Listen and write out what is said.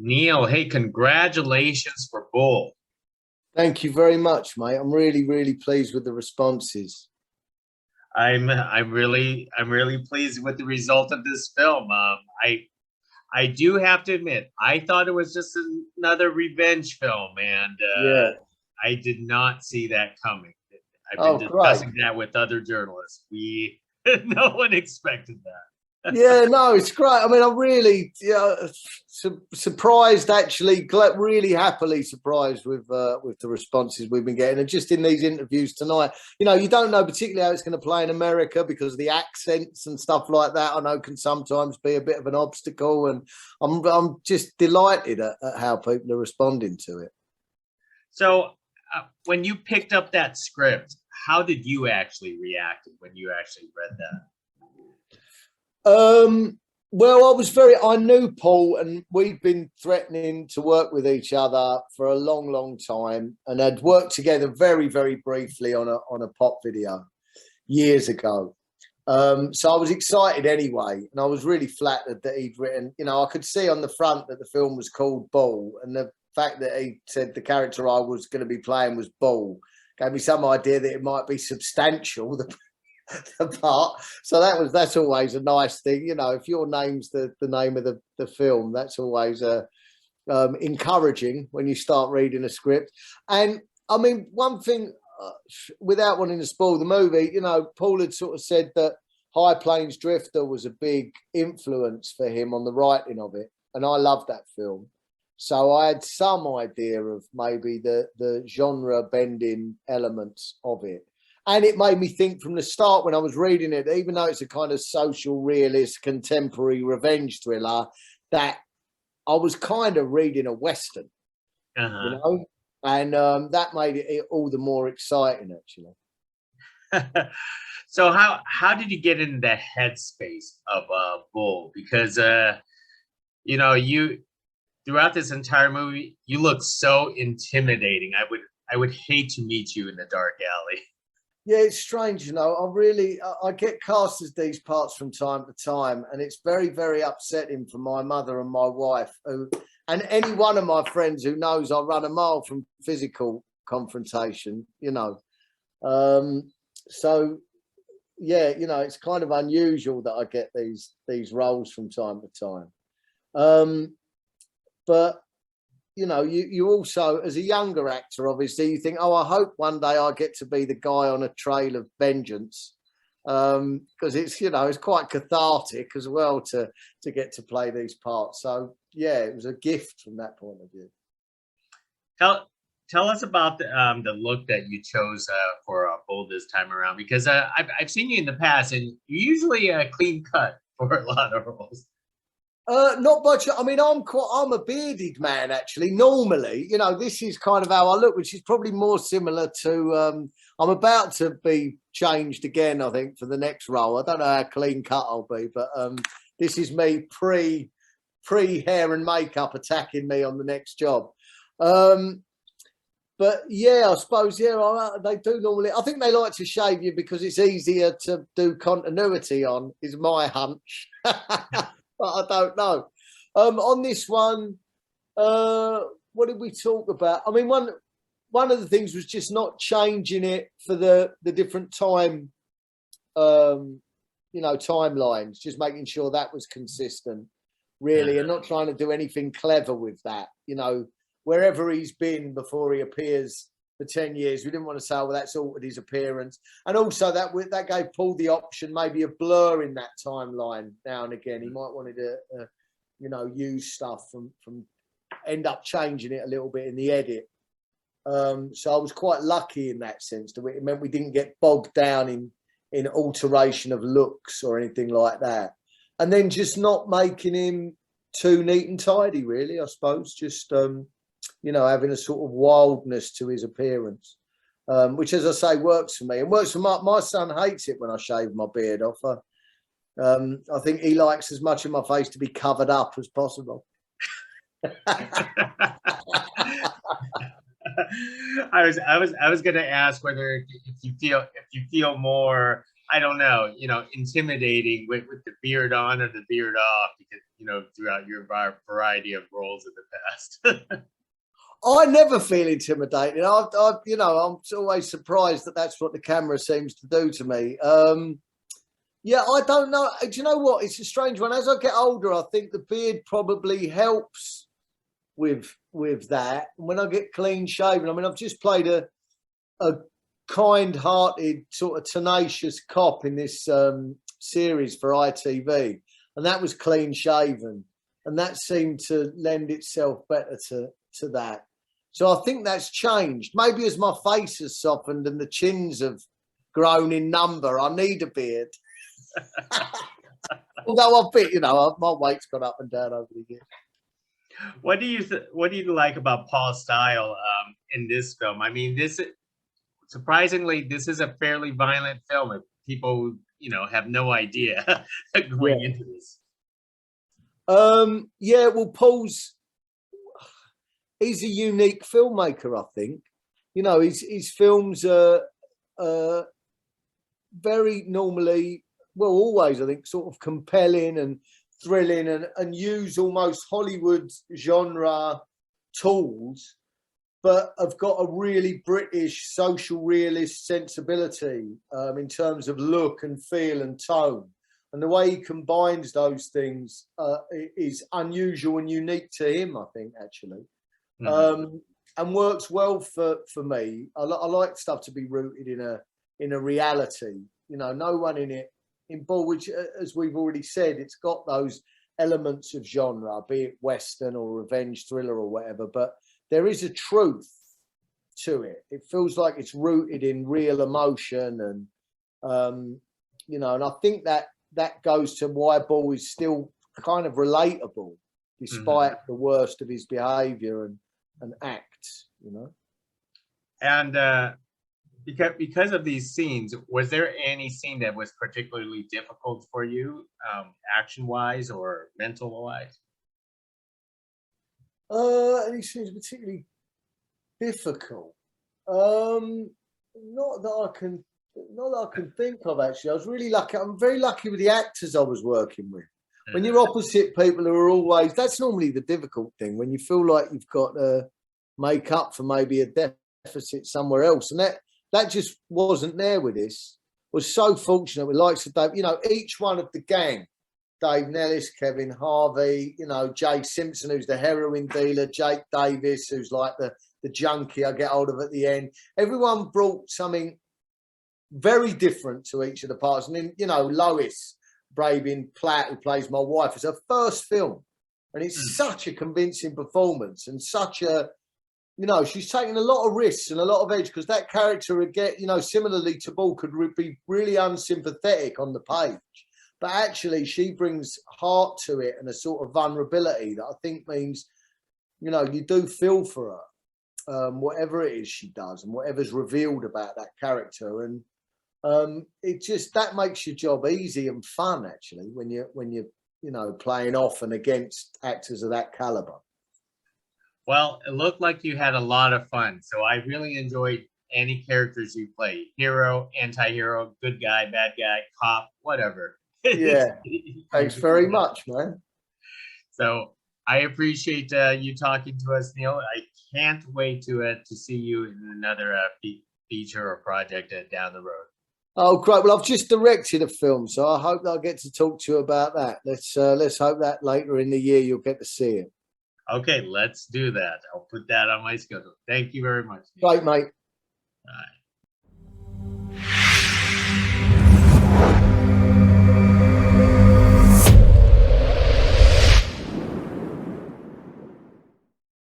Neil, hey, congratulations for Bull. Thank you very much, mate. I'm really pleased with the responses. I'm really pleased with the result of this film. I do have to admit, I thought it was just another revenge film, and Yeah. I did not see that coming. I've been Oh, great. discussing that with other journalists. No one expected that. Yeah, no, it's great. I mean, I'm really surprised, actually, really happily surprised with the responses we've been getting. And just in these interviews tonight, you don't know particularly how it's going to play in America because the accents and stuff like that, I know, can sometimes be a bit of an obstacle. And I'm just delighted at how people are responding to it. So when you picked up that script, how did you actually react when you actually read that? Well, I knew Paul, and we'd been threatening to work with each other for a long time, and had worked together very briefly on a pop video years ago. So I was excited anyway, and I was really flattered that he'd written, I could see on the front that the film was called Bull, and the fact that he said the character I was going to be playing was Bull gave me some idea that it might be substantial, the part. So that's always a nice thing, if your name's the name of the film, that's always encouraging when you start reading a script. And I mean, one thing, without wanting to spoil the movie, Paul had sort of said that High Plains Drifter was a big influence for him on the writing of it, and I love that film. So I had some idea of maybe the genre bending elements of it. And it made me think from the start when I was reading it, even though it's a kind of social realist, contemporary revenge thriller, that I was kind of reading a Western, and that made it all the more exciting, actually. So how did you get in the headspace of Bull? Because you throughout this entire movie, you look so intimidating. I would hate to meet you in the dark alley. Yeah, it's strange, I get cast as these parts from time to time, and it's very upsetting for my mother and my wife, and any one of my friends who knows I run a mile from physical confrontation, So, yeah, it's kind of unusual that I get these roles from time to time. But you also, as a younger actor, obviously, you think, oh, I hope one day I get to be the guy on a trail of vengeance, because it's quite cathartic as well to get to play these parts. So yeah, it was a gift from that point of view. Tell us about the look that you chose for Bull this time around, because I've seen you in the past, and you usually clean cut for a lot of roles. Not much. I mean, I'm a bearded man, actually. Normally, this is kind of how I look, which is probably more similar to. I'm about to be changed again, I think, for the next role. I don't know how clean cut I'll be, but this is me pre hair and makeup attacking me on the next job. But yeah, I suppose they do normally. I think they like to shave you because it's easier to do continuity on. Is my hunch. But I don't know. On this one, what did we talk about? I mean, one of the things was just not changing it for the different time, timelines. Just making sure that was consistent, really, and not trying to do anything clever with that. Wherever he's been before he appears for 10 years, we didn't want to say, well, that's altered his appearance. And also that gave Paul the option, maybe a blur in that timeline now and again. He might wanted to, use stuff from end up changing it a little bit in the edit. So I was quite lucky in that sense. It meant we didn't get bogged down in alteration of looks or anything like that. And then just not making him too neat and tidy, really, I suppose. Just, having a sort of wildness to his appearance, which, as I say, works for me and works for my son. Hates it when I shave my beard off. I think he likes as much of my face to be covered up as possible. I was going to ask whether if you feel more I don't know, intimidating with the beard on or the beard off, because, throughout your variety of roles in the past. I never feel intimidated. I'm always surprised that that's what the camera seems to do to me. Yeah, I don't know. Do you know what? It's a strange one. As I get older, I think the beard probably helps with that. When I get clean shaven, I mean, I've just played a kind-hearted, sort of tenacious cop in this series for ITV, and that was clean shaven, and that seemed to lend itself better to that. So I think that's changed. Maybe as my face has softened and the chins have grown in number, I need a beard. Although I've been, my weight's gone up and down over the years. What do you like about Paul's style in this film? I mean, surprisingly, this is a fairly violent film. If people, have no idea going into this. Yeah, well, he's a unique filmmaker, I think. His films are very normally, well, always, I think, sort of compelling and thrilling, and use almost Hollywood genre tools, but have got a really British social realist sensibility in terms of look and feel and tone. And the way he combines those things is unusual and unique to him, I think, actually. Mm-hmm. And works well for me. I like stuff to be rooted in a reality. No one in it, in Bull, which, as we've already said, it's got those elements of genre, be it Western or revenge thriller or whatever, but there is a truth to it. It feels like it's rooted in real emotion, and and I think that goes to why Bull is still kind of relatable, despite the worst of his behaviour and acts. And because of these scenes, was there any scene that was particularly difficult for you, action-wise or mental-wise? Any scenes particularly difficult? Not that I can think of, actually. I was really lucky. I'm very lucky with the actors I was working with. When you're opposite people who are always, that's normally the difficult thing, when you feel like you've got to make up for maybe a deficit somewhere else. And that just wasn't there with this. I was so fortunate with likes of Dave, each one of the gang, Dave Nellis, Kevin Harvey, Jay Simpson, who's the heroin dealer, Jake Davis, who's like the junkie I get hold of at the end. Everyone brought something very different to each of the parts. And then, Lois Brabin Platt, who plays my wife, it's her first film. And it's such a convincing performance, and such a, she's taking a lot of risks and a lot of edge, because that character would get, similarly to Bull, could be really unsympathetic on the page. But actually, she brings heart to it and a sort of vulnerability that I think means, you do feel for her, whatever it is she does and whatever's revealed about that character. And it just, that makes your job easy and fun, actually, when you're playing off and against actors of that caliber. Well, it looked like you had a lot of fun. So I really enjoyed any characters you played. Hero, anti-hero, good guy, bad guy, cop, whatever. Yeah. Thanks very much, man. So I appreciate you talking to us, Neil. I can't wait to see you in another feature or project down the road. Oh, great. Well, I've just directed a film, so I hope that I'll get to talk to you about that. Let's hope that later in the year you'll get to see it. Okay, let's do that. I'll put that on my schedule. Thank you very much. Great, mate. All right.